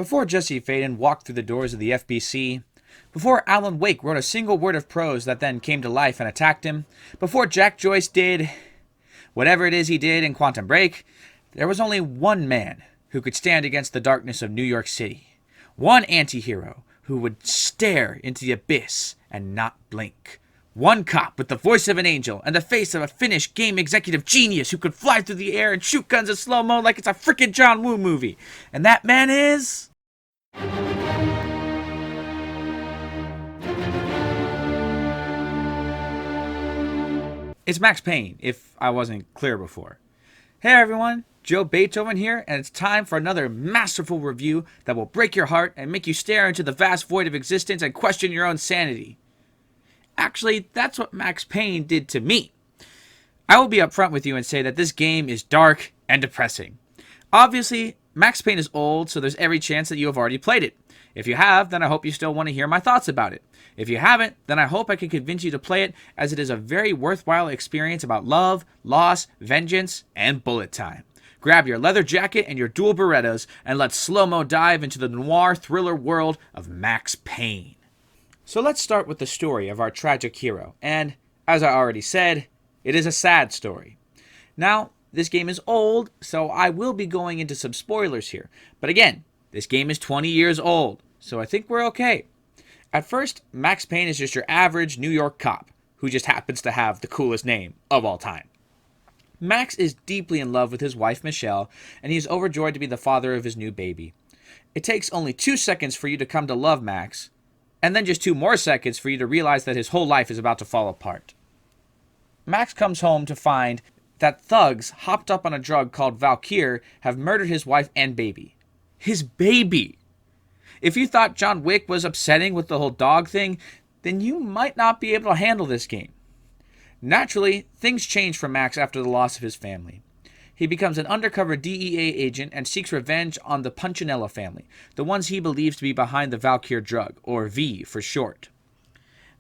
Before Jesse Faden walked through the doors of the FBC, before Alan Wake wrote a single word of prose that then came to life and attacked him, before Jack Joyce did whatever it is he did in Quantum Break, there was only one man who could stand against the darkness of New York City. One anti-hero who would stare into the abyss and not blink. One cop with the voice of an angel and the face of a Finnish game executive genius who could fly through the air and shoot guns in slow-mo like it's a frickin' John Woo movie. And that man is... It's Max Payne, if I wasn't clear before. Hey everyone, Joe Beethoven here, and it's time for another masterful review that will break your heart and make you stare into the vast void of existence and question your own sanity. Actually, that's what Max Payne did to me. I will be upfront with you and say that this game is dark and depressing. Obviously, Max Payne is old, so there's every chance that you have already played it. If you have, then I hope you still want to hear my thoughts about it. If you haven't, then I hope I can convince you to play it, as it is a very worthwhile experience about love, loss, vengeance, and bullet time. Grab your leather jacket and your dual Berettas, and let's slow-mo dive into the noir thriller world of Max Payne. So let's start with the story of our tragic hero, and, as I already said, it is a sad story. Now, this game is old, so I will be going into some spoilers here, but again, this game is 20 years old, so I think we're okay. At first, Max Payne is just your average New York cop, who just happens to have the coolest name of all time. Max is deeply in love with his wife Michelle, and he is overjoyed to be the father of his new baby. It takes only 2 seconds for you to come to love Max, and then just 2 more seconds for you to realize that his whole life is about to fall apart. Max comes home to find that thugs hopped up on a drug called Valkyr have murdered his wife and baby. His baby! If you thought John Wick was upsetting with the whole dog thing, then you might not be able to handle this game. Naturally, things change for Max after the loss of his family. He becomes an undercover DEA agent and seeks revenge on the Punchinello family, the ones he believes to be behind the Valkyr drug, or V for short.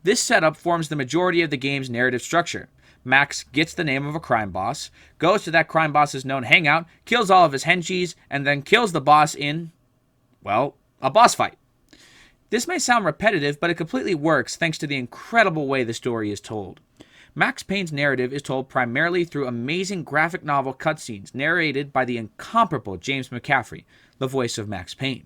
This setup forms the majority of the game's narrative structure. Max gets the name of a crime boss, goes to that crime boss's known hangout, kills all of his henchies, and then kills the boss in, well, a boss fight. This may sound repetitive, but it completely works thanks to the incredible way the story is told. Max Payne's narrative is told primarily through amazing graphic novel cutscenes narrated by the incomparable James McCaffrey, the voice of Max Payne.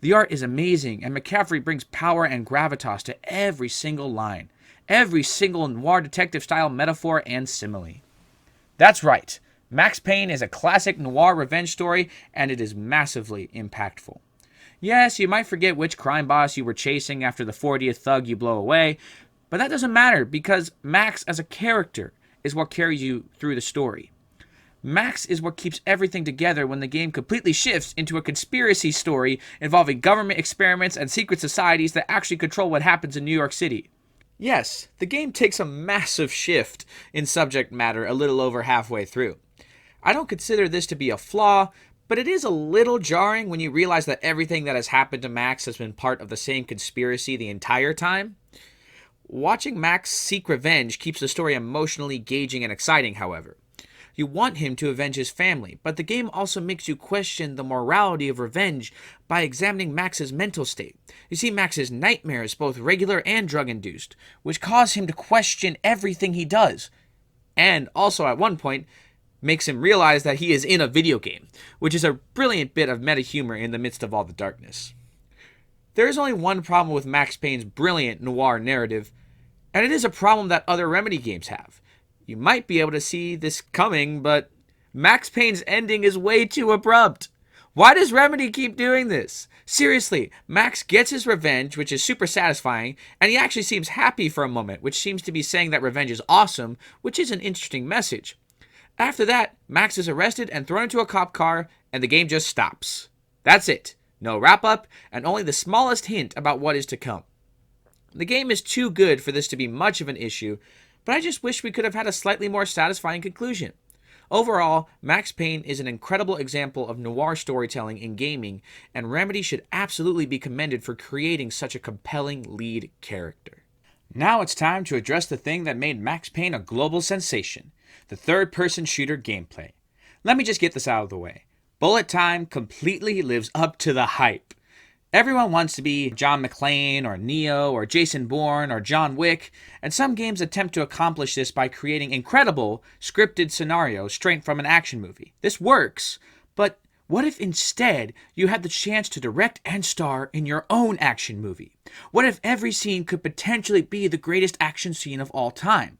The art is amazing, and McCaffrey brings power and gravitas to every single line, every single noir detective-style metaphor and simile. That's right, Max Payne is a classic noir revenge story, and it is massively impactful. Yes, you might forget which crime boss you were chasing after the 40th thug you blow away, but that doesn't matter because Max as a character is what carries you through the story. Max is what keeps everything together when the game completely shifts into a conspiracy story involving government experiments and secret societies that actually control what happens in New York City. Yes, the game takes a massive shift in subject matter a little over halfway through. I don't consider this to be a flaw, but it is a little jarring when you realize that everything that has happened to Max has been part of the same conspiracy the entire time. Watching Max seek revenge keeps the story emotionally engaging and exciting, however. You want him to avenge his family, but the game also makes you question the morality of revenge by examining Max's mental state. You see Max's nightmares, both regular and drug-induced, which cause him to question everything he does. And also at one point, makes him realize that he is in a video game, which is a brilliant bit of meta-humor in the midst of all the darkness. There is only one problem with Max Payne's brilliant noir narrative, and it is a problem that other Remedy games have. You might be able to see this coming, but Max Payne's ending is way too abrupt. Why does Remedy keep doing this? Seriously, Max gets his revenge, which is super satisfying, and he actually seems happy for a moment, which seems to be saying that revenge is awesome, which is an interesting message. After that, Max is arrested and thrown into a cop car, and the game just stops. That's it. No wrap-up, and only the smallest hint about what is to come. The game is too good for this to be much of an issue, but I just wish we could have had a slightly more satisfying conclusion. Overall, Max Payne is an incredible example of noir storytelling in gaming, and Remedy should absolutely be commended for creating such a compelling lead character. Now it's time to address the thing that made Max Payne a global sensation, the third-person shooter gameplay. Let me just get this out of the way. Bullet time completely lives up to the hype. Everyone wants to be John McClane or Neo or Jason Bourne or John Wick, and some games attempt to accomplish this by creating incredible scripted scenarios straight from an action movie. This works, but what if instead you had the chance to direct and star in your own action movie? What if every scene could potentially be the greatest action scene of all time?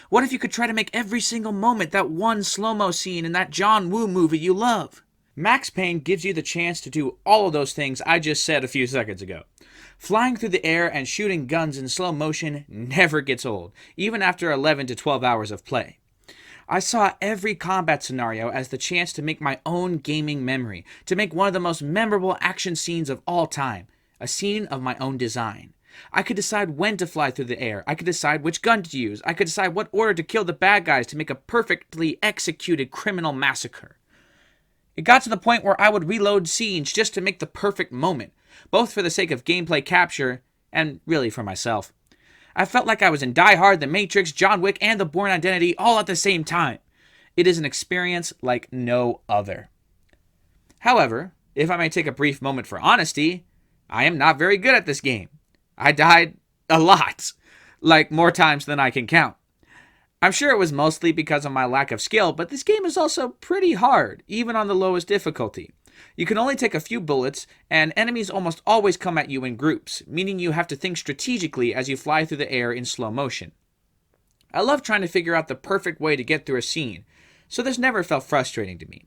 What if you could try to make every single moment that one slow-mo scene in that John Woo movie you love? Max Payne gives you the chance to do all of those things I just said a few seconds ago. Flying through the air and shooting guns in slow motion never gets old, even after 11 to 12 hours of play. I saw every combat scenario as the chance to make my own gaming memory, to make one of the most memorable action scenes of all time, a scene of my own design. I could decide when to fly through the air, I could decide which gun to use, I could decide what order to kill the bad guys to make a perfectly executed criminal massacre. It got to the point where I would reload scenes just to make the perfect moment, both for the sake of gameplay capture and really for myself. I felt like I was in Die Hard, The Matrix, John Wick, and The Bourne Identity all at the same time. It is an experience like no other. However, if I may take a brief moment for honesty, I am not very good at this game. I died a lot, like more times than I can count. I'm sure it was mostly because of my lack of skill, but this game is also pretty hard, even on the lowest difficulty. You can only take a few bullets, and enemies almost always come at you in groups, meaning you have to think strategically as you fly through the air in slow motion. I love trying to figure out the perfect way to get through a scene, so this never felt frustrating to me.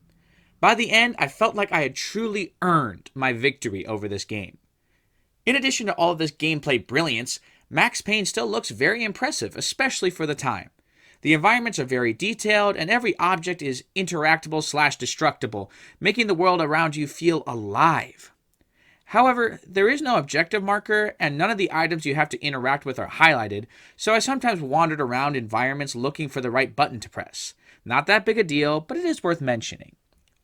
By the end, I felt like I had truly earned my victory over this game. In addition to all of this gameplay brilliance, Max Payne still looks very impressive, especially for the time. The environments are very detailed, and every object is interactable/destructible, making the world around you feel alive. However, there is no objective marker, and none of the items you have to interact with are highlighted, so I sometimes wandered around environments looking for the right button to press. Not that big a deal, but it is worth mentioning.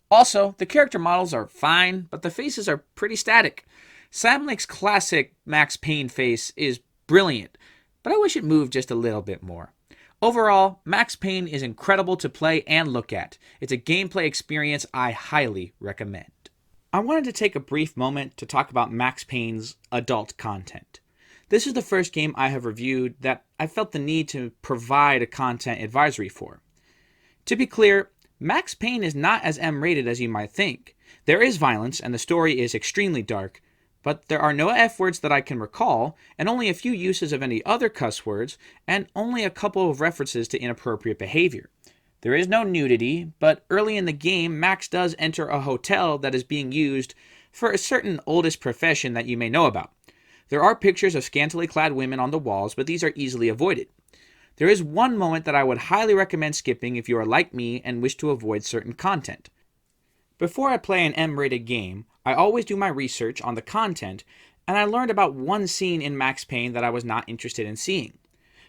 Also, the character models are fine, but the faces are pretty static. Sam Lake's classic Max Payne face is brilliant, but I wish it moved just a little bit more. Overall, Max Payne is incredible to play and look at. It's a gameplay experience I highly recommend. I wanted to take a brief moment to talk about Max Payne's adult content. This is the first game I have reviewed that I felt the need to provide a content advisory for. To be clear, Max Payne is not as M-rated as you might think. There is violence and the story is extremely dark, but there are no F words that I can recall, and only a few uses of any other cuss words, and only a couple of references to inappropriate behavior. There is no nudity, but early in the game, Max does enter a hotel that is being used for a certain oldest profession that you may know about. There are pictures of scantily clad women on the walls, but these are easily avoided. There is one moment that I would highly recommend skipping if you are like me and wish to avoid certain content. Before I play an M-rated game, I always do my research on the content, and I learned about one scene in Max Payne that I was not interested in seeing.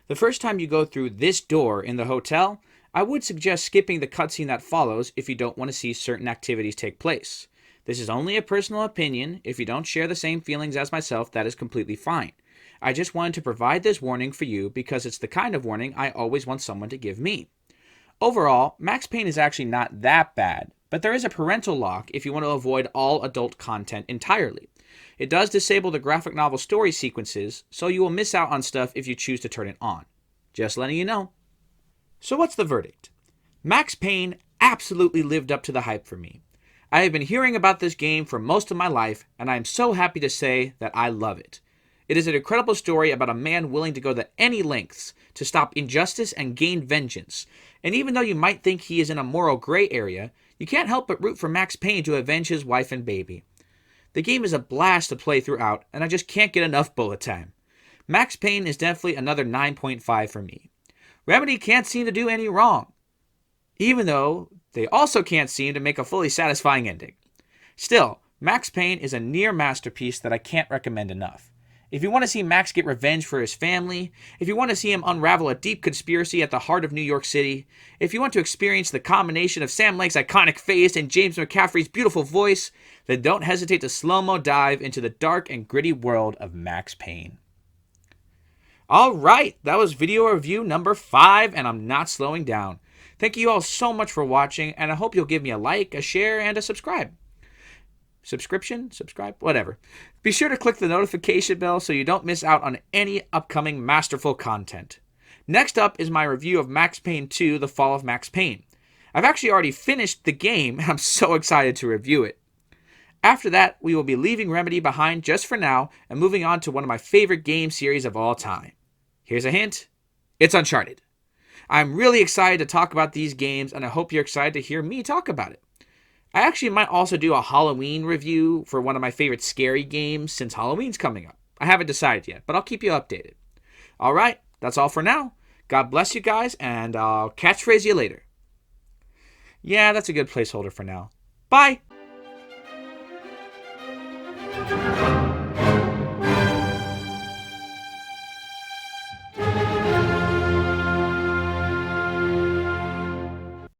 The first time you go through this door in the hotel, I would suggest skipping the cutscene that follows if you don't want to see certain activities take place. This is only a personal opinion. If you don't share the same feelings as myself, that is completely fine. I just wanted to provide this warning for you because it's the kind of warning I always want someone to give me. Overall, Max Payne is actually not that bad, but there is a parental lock if you want to avoid all adult content entirely. It does disable the graphic novel story sequences, so you will miss out on stuff if you choose to turn it on. Just letting you know. So what's the verdict? Max Payne absolutely lived up to the hype for me. I have been hearing about this game for most of my life, and I am so happy to say that I love it. It is an incredible story about a man willing to go to any lengths to stop injustice and gain vengeance, and even though you might think he is in a moral gray area, you can't help but root for Max Payne to avenge his wife and baby. The game is a blast to play throughout, and I just can't get enough bullet time. Max Payne is definitely another 9.5 for me. Remedy can't seem to do any wrong, even though they also can't seem to make a fully satisfying ending. Still, Max Payne is a near masterpiece that I can't recommend enough. If you want to see Max get revenge for his family, if you want to see him unravel a deep conspiracy at the heart of New York City, if you want to experience the combination of Sam Lake's iconic face and James McCaffrey's beautiful voice, then don't hesitate to slow-mo dive into the dark and gritty world of Max Payne. Alright, that was video review number 5, and I'm not slowing down. Thank you all so much for watching, and I hope you'll give me a like, a share, and a subscribe. subscribe, whatever. Be sure to click the notification bell so you don't miss out on any upcoming Masterful content. Next up is my review of Max Payne 2, The Fall of Max Payne. I've actually already finished the game, and I'm so excited to review it. After that, we will be leaving Remedy behind just for now and moving on to one of my favorite game series of all time. Here's a hint. It's Uncharted. I'm really excited to talk about these games, and I hope you're excited to hear me talk about it. I actually might also do a Halloween review for one of my favorite scary games since Halloween's coming up. I haven't decided yet, but I'll keep you updated. Alright, that's all for now. God bless you guys, and I'll catchphrase you later. Yeah, that's a good placeholder for now. Bye!